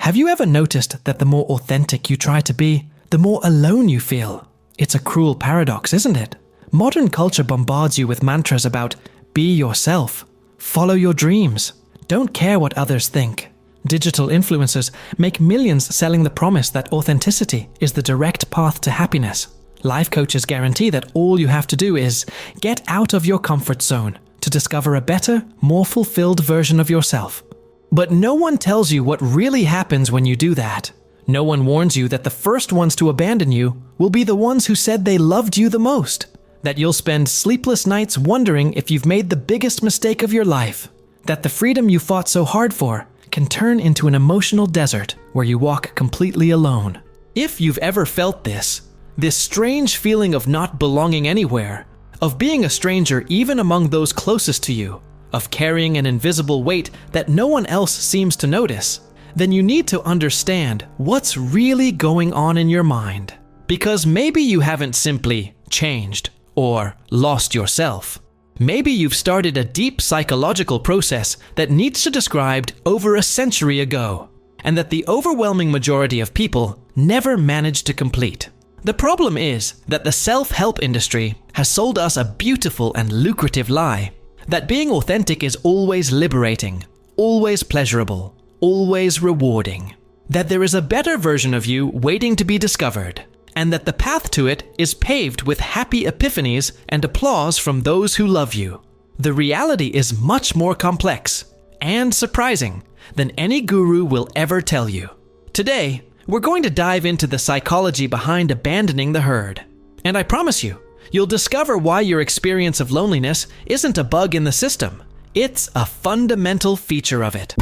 Have you ever noticed that the more authentic you try to be, the more alone you feel? It's a cruel paradox, isn't it? Modern culture bombards you with mantras about be yourself, follow your dreams, don't care what others think. Digital influencers make millions selling the promise that authenticity is the direct path to happiness. Life coaches guarantee that all you have to do is get out of your comfort zone to discover a better, more fulfilled version of yourself. But no one tells you what really happens when you do that. No one warns you that the first ones to abandon you will be the ones who said they loved you the most. That you'll spend sleepless nights wondering if you've made the biggest mistake of your life. That the freedom you fought so hard for can turn into an emotional desert where you walk completely alone. If you've ever felt this strange feeling of not belonging anywhere, of being a stranger even among those closest to you, of carrying an invisible weight that no one else seems to notice, then you need to understand what's really going on in your mind. Because maybe you haven't simply changed or lost yourself. Maybe you've started a deep psychological process that Nietzsche described over a century ago, and that the overwhelming majority of people never managed to complete. The problem is that the self-help industry has sold us a beautiful and lucrative lie. That being authentic is always liberating, always pleasurable, always rewarding. That there is a better version of you waiting to be discovered, and that the path to it is paved with happy epiphanies and applause from those who love you. The reality is much more complex and surprising than any guru will ever tell you. Today, we're going to dive into the psychology behind abandoning the herd. And I promise you, you'll discover why your experience of loneliness isn't a bug in the system. It's a fundamental feature of it.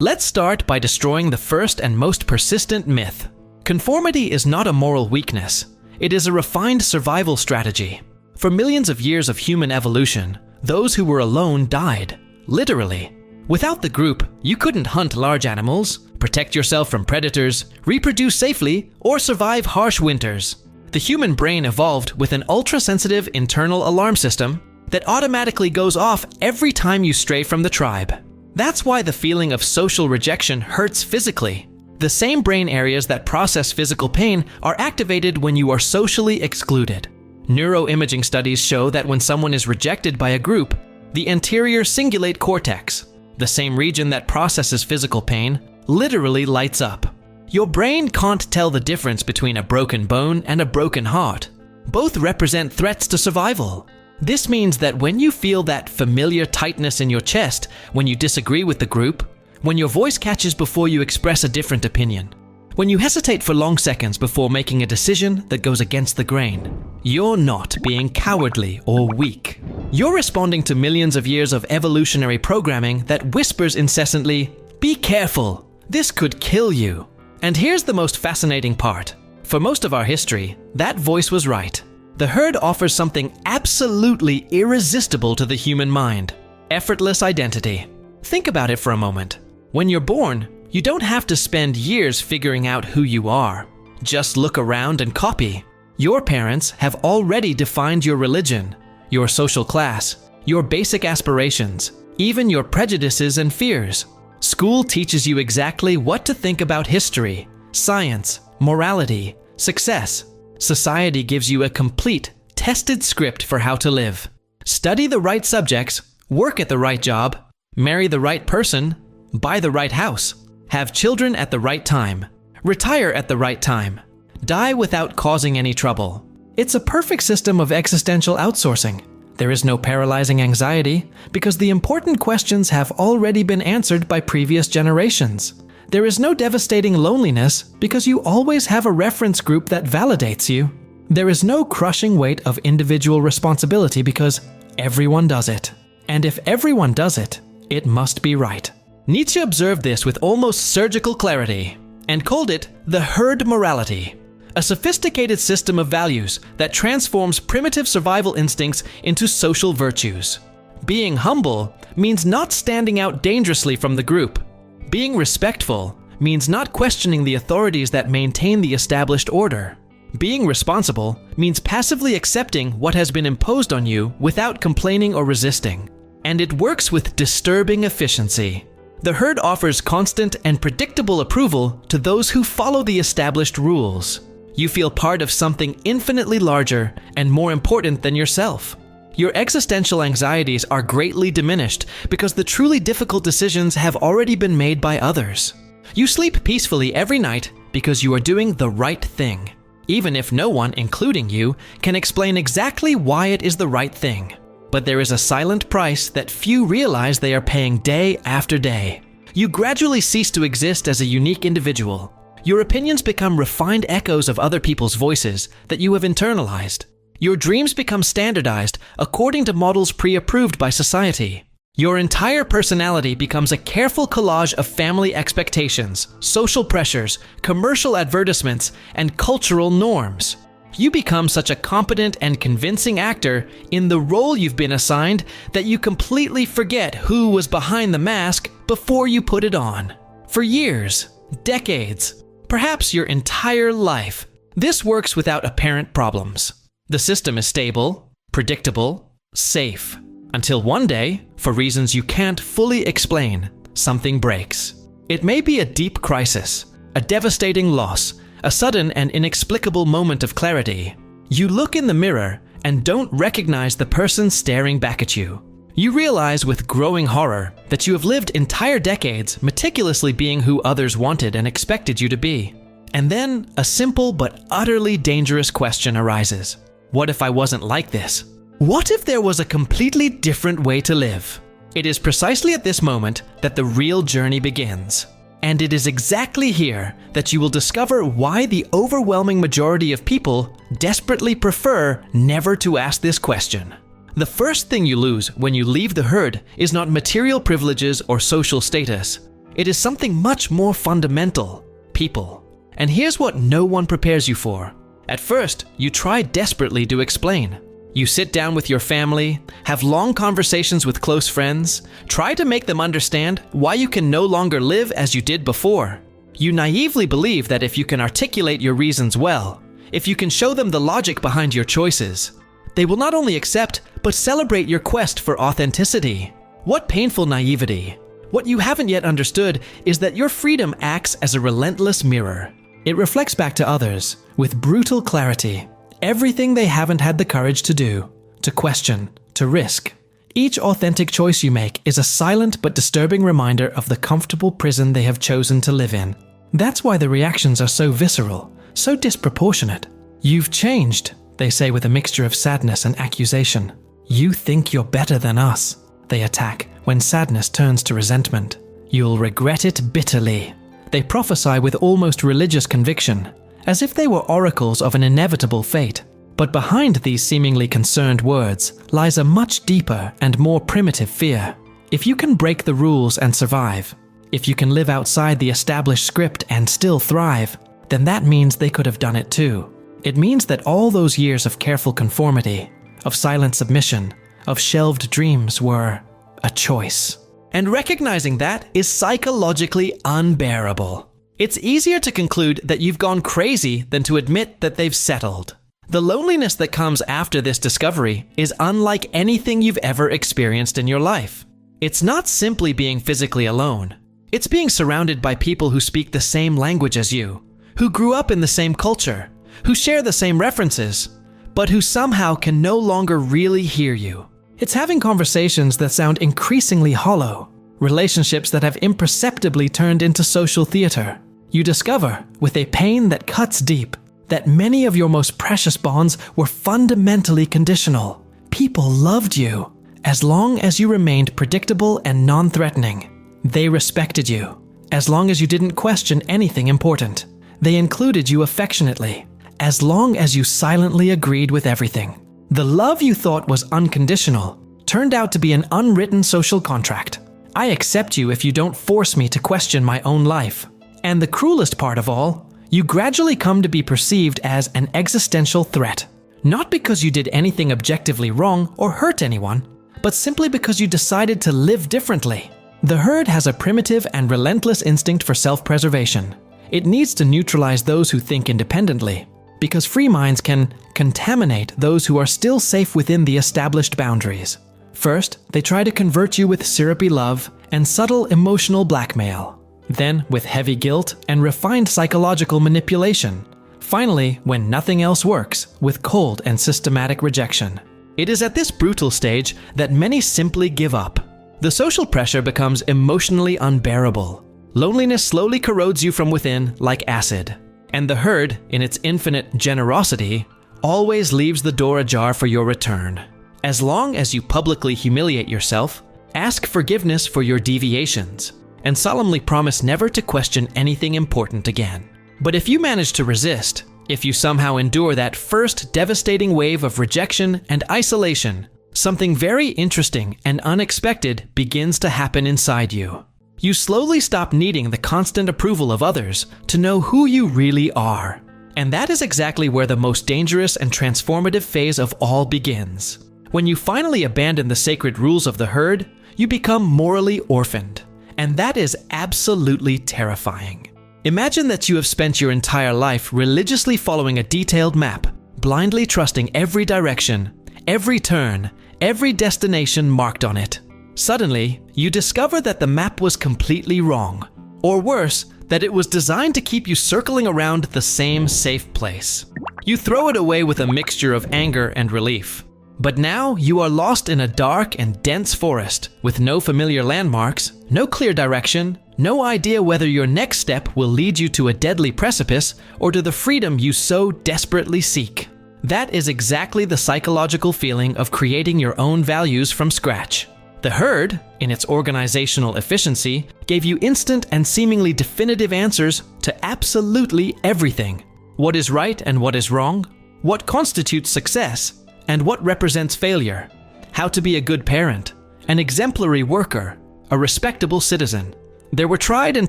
Let's start by destroying the first and most persistent myth. Conformity is not a moral weakness. It is a refined survival strategy. For millions of years of human evolution, those who were alone died, literally. Without the group, you couldn't hunt large animals, protect yourself from predators, reproduce safely, or survive harsh winters. The human brain evolved with an ultra-sensitive internal alarm system that automatically goes off every time you stray from the tribe. That's why the feeling of social rejection hurts physically. The same brain areas that process physical pain are activated when you are socially excluded. Neuroimaging studies show that when someone is rejected by a group, the anterior cingulate cortex, the same region that processes physical pain, literally lights up. Your brain can't tell the difference between a broken bone and a broken heart. Both represent threats to survival. This means that when you feel that familiar tightness in your chest when you disagree with the group, when your voice catches before you express a different opinion, when you hesitate for long seconds before making a decision that goes against the grain, you're not being cowardly or weak. You're responding to millions of years of evolutionary programming that whispers incessantly, "Be careful, this could kill you." And here's the most fascinating part. For most of our history, that voice was right. The herd offers something absolutely irresistible to the human mind: effortless identity. Think about it for a moment. When you're born, you don't have to spend years figuring out who you are. Just look around and copy. Your parents have already defined your religion, your social class, your basic aspirations, even your prejudices and fears. School teaches you exactly what to think about history, science, morality, success. Society gives you a complete, tested script for how to live. Study the right subjects, work at the right job, marry the right person, buy the right house, have children at the right time, retire at the right time, die without causing any trouble. It's a perfect system of existential outsourcing. There is no paralyzing anxiety because the important questions have already been answered by previous generations. There is no devastating loneliness because you always have a reference group that validates you. There is no crushing weight of individual responsibility because everyone does it. And if everyone does it, it must be right. Nietzsche observed this with almost surgical clarity and called it the herd morality, a sophisticated system of values that transforms primitive survival instincts into social virtues. Being humble means not standing out dangerously from the group. Being respectful means not questioning the authorities that maintain the established order. Being responsible means passively accepting what has been imposed on you without complaining or resisting. And it works with disturbing efficiency. The herd offers constant and predictable approval to those who follow the established rules. You feel part of something infinitely larger and more important than yourself. Your existential anxieties are greatly diminished because the truly difficult decisions have already been made by others. You sleep peacefully every night because you are doing the right thing, even if no one, including you, can explain exactly why it is the right thing. But there is a silent price that few realize they are paying day after day. You gradually cease to exist as a unique individual. Your opinions become refined echoes of other people's voices that you have internalized. Your dreams become standardized according to models pre-approved by society. Your entire personality becomes a careful collage of family expectations, social pressures, commercial advertisements, and cultural norms. You become such a competent and convincing actor in the role you've been assigned that you completely forget who was behind the mask before you put it on. For years, decades, perhaps your entire life, this works without apparent problems. The system is stable, predictable, safe. Until one day, for reasons you can't fully explain, something breaks. It may be a deep crisis, a devastating loss, a sudden and inexplicable moment of clarity. You look in the mirror and don't recognize the person staring back at you. You realize with growing horror that you have lived entire decades meticulously being who others wanted and expected you to be. And then a simple but utterly dangerous question arises. What if I wasn't like this? What if there was a completely different way to live? It is precisely at this moment that the real journey begins. And it is exactly here that you will discover why the overwhelming majority of people desperately prefer never to ask this question. The first thing you lose when you leave the herd is not material privileges or social status. It is something much more fundamental: people. And here's what no one prepares you for. At first, you try desperately to explain. You sit down with your family, have long conversations with close friends, try to make them understand why you can no longer live as you did before. You naively believe that if you can articulate your reasons well, if you can show them the logic behind your choices, they will not only accept, but celebrate your quest for authenticity. What painful naivety! What you haven't yet understood is that your freedom acts as a relentless mirror. It reflects back to others, with brutal clarity, everything they haven't had the courage to do, to question, to risk. Each authentic choice you make is a silent but disturbing reminder of the comfortable prison they have chosen to live in. That's why the reactions are so visceral, so disproportionate. You've changed, they say with a mixture of sadness and accusation. You think you're better than us, they attack when sadness turns to resentment. You'll regret it bitterly, they prophesy with almost religious conviction, as if they were oracles of an inevitable fate. But behind these seemingly concerned words lies a much deeper and more primitive fear. If you can break the rules and survive, if you can live outside the established script and still thrive, then that means they could have done it too. It means that all those years of careful conformity, of silent submission, of shelved dreams were a choice. And recognizing that is psychologically unbearable. It's easier to conclude that you've gone crazy than to admit that they've settled. The loneliness that comes after this discovery is unlike anything you've ever experienced in your life. It's not simply being physically alone. It's being surrounded by people who speak the same language as you, who grew up in the same culture, who share the same references, but who somehow can no longer really hear you. It's having conversations that sound increasingly hollow, relationships that have imperceptibly turned into social theater. You discover, with a pain that cuts deep, that many of your most precious bonds were fundamentally conditional. People loved you as long as you remained predictable and non-threatening. They respected you as long as you didn't question anything important. They included you affectionately as long as you silently agreed with everything. The love you thought was unconditional turned out to be an unwritten social contract. I accept you if you don't force me to question my own life. And the cruelest part of all, you gradually come to be perceived as an existential threat. Not because you did anything objectively wrong or hurt anyone, but simply because you decided to live differently. The herd has a primitive and relentless instinct for self-preservation. It needs to neutralize those who think independently, because free minds can contaminate those who are still safe within the established boundaries. First, they try to convert you with syrupy love and subtle emotional blackmail. Then, with heavy guilt and refined psychological manipulation. Finally, when nothing else works, with cold and systematic rejection. It is at this brutal stage that many simply give up. The social pressure becomes emotionally unbearable. Loneliness slowly corrodes you from within like acid. And the herd, in its infinite generosity, always leaves the door ajar for your return. As long as you publicly humiliate yourself, ask forgiveness for your deviations, and solemnly promise never to question anything important again. But if you manage to resist, if you somehow endure that first devastating wave of rejection and isolation, something very interesting and unexpected begins to happen inside you. You slowly stop needing the constant approval of others to know who you really are. And that is exactly where the most dangerous and transformative phase of all begins. When you finally abandon the sacred rules of the herd, you become morally orphaned. And that is absolutely terrifying. Imagine that you have spent your entire life religiously following a detailed map, blindly trusting every direction, every turn, every destination marked on it. Suddenly, you discover that the map was completely wrong. Or worse, that it was designed to keep you circling around the same safe place. You throw it away with a mixture of anger and relief. But now you are lost in a dark and dense forest with no familiar landmarks, no clear direction, no idea whether your next step will lead you to a deadly precipice or to the freedom you so desperately seek. That is exactly the psychological feeling of creating your own values from scratch. The herd, in its organizational efficiency, gave you instant and seemingly definitive answers to absolutely everything. What is right and what is wrong? What constitutes success? And what represents failure? How to be a good parent, an exemplary worker, a respectable citizen. There were tried and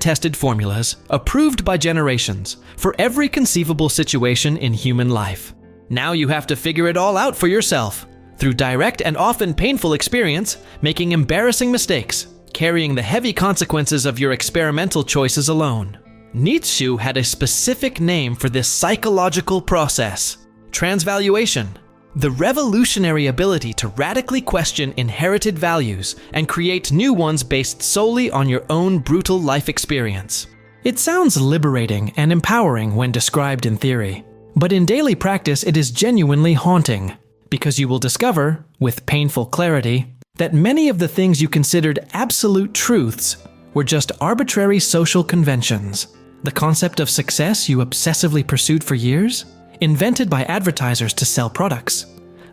tested formulas, approved by generations, for every conceivable situation in human life. Now you have to figure it all out for yourself, through direct and often painful experience, making embarrassing mistakes, carrying the heavy consequences of your experimental choices alone. Nietzsche had a specific name for this psychological process: transvaluation. The revolutionary ability to radically question inherited values and create new ones based solely on your own brutal life experience. It sounds liberating and empowering when described in theory, but in daily practice it is genuinely haunting, because you will discover, with painful clarity, that many of the things you considered absolute truths were just arbitrary social conventions. The concept of success you obsessively pursued for years? Invented by advertisers to sell products.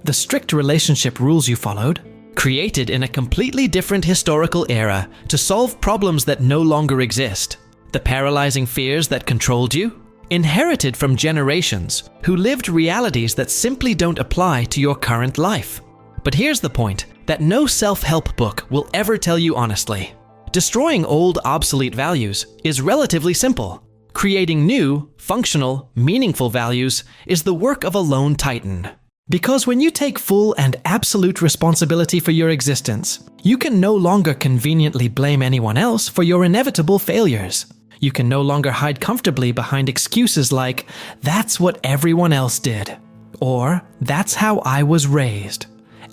The strict relationship rules you followed, created in a completely different historical era to solve problems that no longer exist. The paralyzing fears that controlled you, inherited from generations who lived realities that simply don't apply to your current life. But here's the point that no self-help book will ever tell you honestly. Destroying old, obsolete values is relatively simple. Creating new, functional, meaningful values is the work of a lone titan. Because when you take full and absolute responsibility for your existence, you can no longer conveniently blame anyone else for your inevitable failures. You can no longer hide comfortably behind excuses like, "That's what everyone else did," or "That's how I was raised."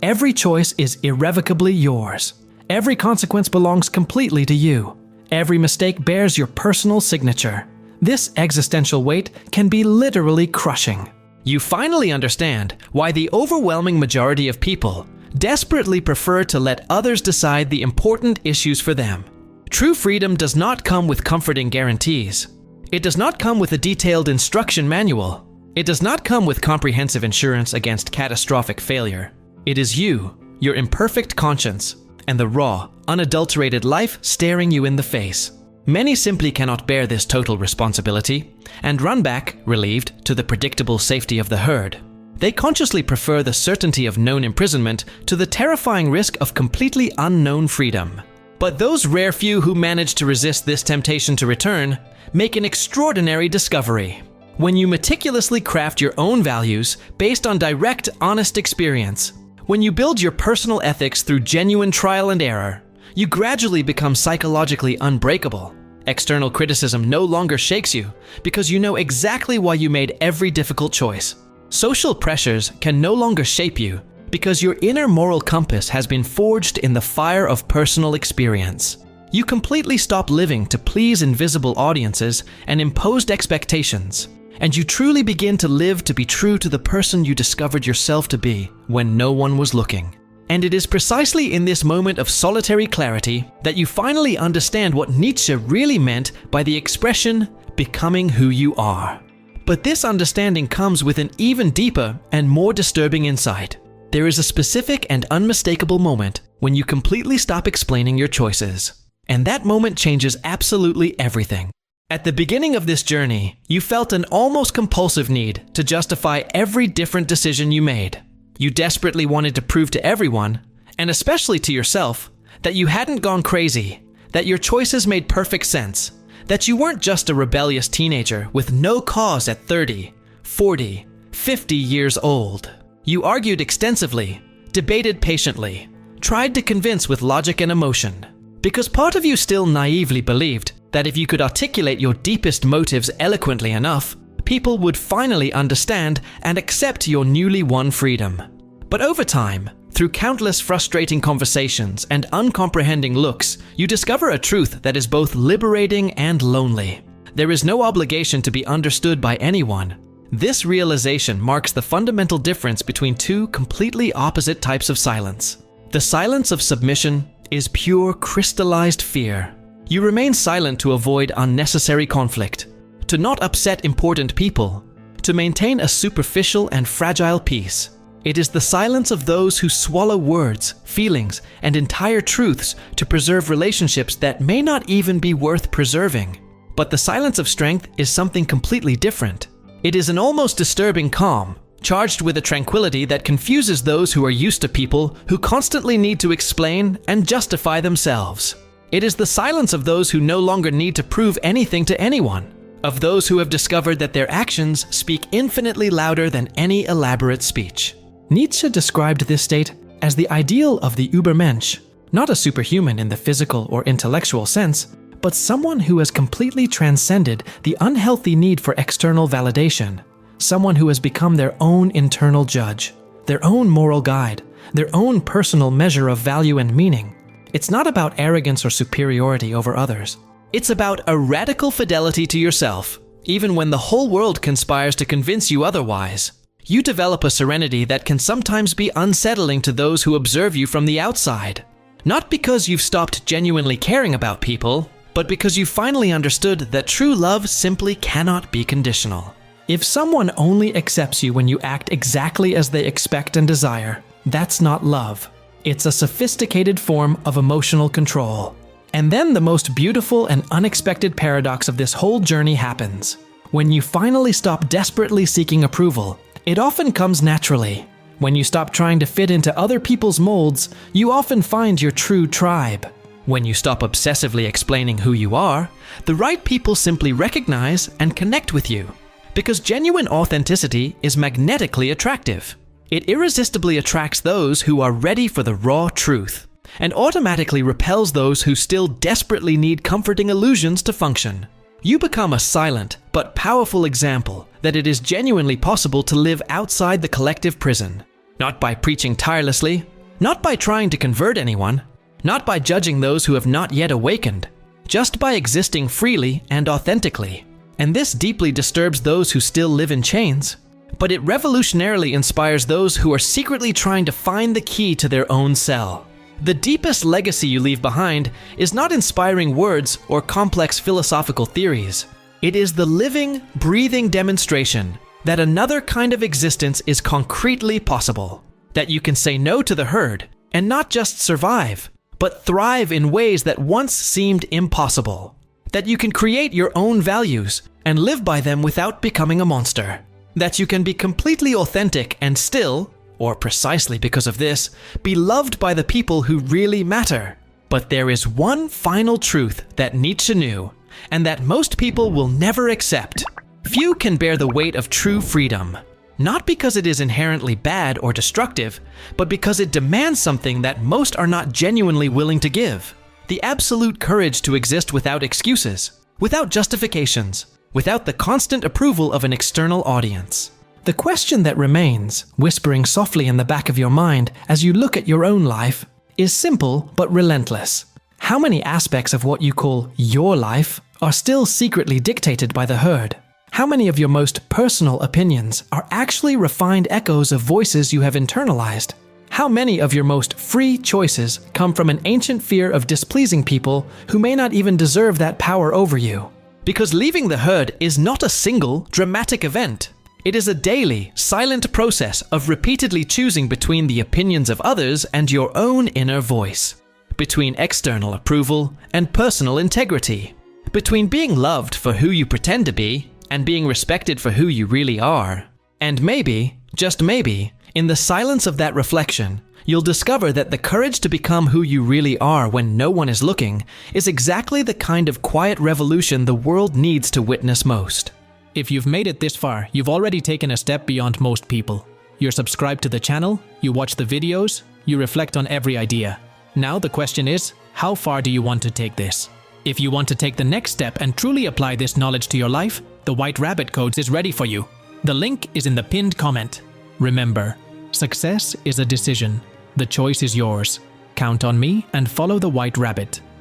Every choice is irrevocably yours. Every consequence belongs completely to you. Every mistake bears your personal signature. This existential weight can be literally crushing. You finally understand why the overwhelming majority of people desperately prefer to let others decide the important issues for them. True freedom does not come with comforting guarantees. It does not come with a detailed instruction manual. It does not come with comprehensive insurance against catastrophic failure. It is you, your imperfect conscience, and the raw, unadulterated life staring you in the face. Many simply cannot bear this total responsibility and run back, relieved, to the predictable safety of the herd. They consciously prefer the certainty of known imprisonment to the terrifying risk of completely unknown freedom. But those rare few who manage to resist this temptation to return make an extraordinary discovery. When you meticulously craft your own values based on direct, honest experience, when you build your personal ethics through genuine trial and error, you gradually become psychologically unbreakable. External criticism no longer shakes you because you know exactly why you made every difficult choice. Social pressures can no longer shape you Because your inner moral compass has been forged in the fire of personal experience. You completely stop living to please invisible audiences and imposed expectations, and you truly begin to live to be true to the person you discovered yourself to be when no one was looking. And it is precisely in this moment of solitary clarity that you finally understand what Nietzsche really meant by the expression, becoming who you are. But this understanding comes with an even deeper and more disturbing insight. There is a specific and unmistakable moment when you completely stop explaining your choices. And that moment changes absolutely everything. At the beginning of this journey, you felt an almost compulsive need to justify every different decision you made. You desperately wanted to prove to everyone, and especially to yourself, that you hadn't gone crazy, that your choices made perfect sense, that you weren't just a rebellious teenager with no cause at 30, 40, 50 years old. You argued extensively, debated patiently, tried to convince with logic and emotion, because part of you still naively believed that if you could articulate your deepest motives eloquently enough, people would finally understand and accept your newly won freedom. But over time, through countless frustrating conversations and uncomprehending looks, you discover a truth that is both liberating and lonely. There is no obligation to be understood by anyone. This realization marks the fundamental difference between two completely opposite types of silence. The silence of submission is pure crystallized fear. You remain silent to avoid unnecessary conflict, to not upset important people, to maintain a superficial and fragile peace. It is the silence of those who swallow words, feelings, and entire truths to preserve relationships that may not even be worth preserving. But the silence of strength is something completely different. It is an almost disturbing calm, charged with a tranquility that confuses those who are used to people who constantly need to explain and justify themselves. It is the silence of those who no longer need to prove anything to anyone, of those who have discovered that their actions speak infinitely louder than any elaborate speech. Nietzsche described this state as the ideal of the Übermensch, not a superhuman in the physical or intellectual sense, but someone who has completely transcended the unhealthy need for external validation, someone who has become their own internal judge, their own moral guide, their own personal measure of value and meaning. It's not about arrogance or superiority over others. It's about a radical fidelity to yourself, even when the whole world conspires to convince you otherwise. You develop a serenity that can sometimes be unsettling to those who observe you from the outside. Not because you've stopped genuinely caring about people, but because you finally understood that true love simply cannot be conditional. If someone only accepts you when you act exactly as they expect and desire, that's not love. It's a sophisticated form of emotional control. And then the most beautiful and unexpected paradox of this whole journey happens. When you finally stop desperately seeking approval, it often comes naturally. When you stop trying to fit into other people's molds, you often find your true tribe. When you stop obsessively explaining who you are, the right people simply recognize and connect with you. Because genuine authenticity is magnetically attractive. It irresistibly attracts those who are ready for the raw truth, and automatically repels those who still desperately need comforting illusions to function. You become a silent but powerful example that it is genuinely possible to live outside the collective prison. Not by preaching tirelessly, not by trying to convert anyone, not by judging those who have not yet awakened, just by existing freely and authentically. And this deeply disturbs those who still live in chains, but it revolutionarily inspires those who are secretly trying to find the key to their own cell. The deepest legacy you leave behind is not inspiring words or complex philosophical theories. It is the living, breathing demonstration that another kind of existence is concretely possible. That you can say no to the herd and not just survive, but thrive in ways that once seemed impossible. That you can create your own values and live by them without becoming a monster. That you can be completely authentic and still, or precisely because of this, be loved by the people who really matter. But there is one final truth that Nietzsche knew, and that most people will never accept. Few can bear the weight of true freedom, not because it is inherently bad or destructive, but because it demands something that most are not genuinely willing to give. The absolute courage to exist without excuses, without justifications, without the constant approval of an external audience. The question that remains, whispering softly in the back of your mind as you look at your own life, is simple but relentless. How many aspects of what you call your life are still secretly dictated by the herd? How many of your most personal opinions are actually refined echoes of voices you have internalized? How many of your most free choices come from an ancient fear of displeasing people who may not even deserve that power over you? Because leaving the herd is not a single, dramatic event. It is a daily, silent process of repeatedly choosing between the opinions of others and your own inner voice. Between external approval and personal integrity. Between being loved for who you pretend to be and being respected for who you really are. And maybe, just maybe, in the silence of that reflection, you'll discover that the courage to become who you really are when no one is looking is exactly the kind of quiet revolution the world needs to witness most. If you've made it this far, you've already taken a step beyond most people. You're subscribed to the channel, you watch the videos, you reflect on every idea. Now the question is, how far do you want to take this? If you want to take the next step and truly apply this knowledge to your life, the White Rabbit Codes is ready for you. The link is in the pinned comment. Remember, success is a decision. The choice is yours. Count on me and follow the White Rabbit.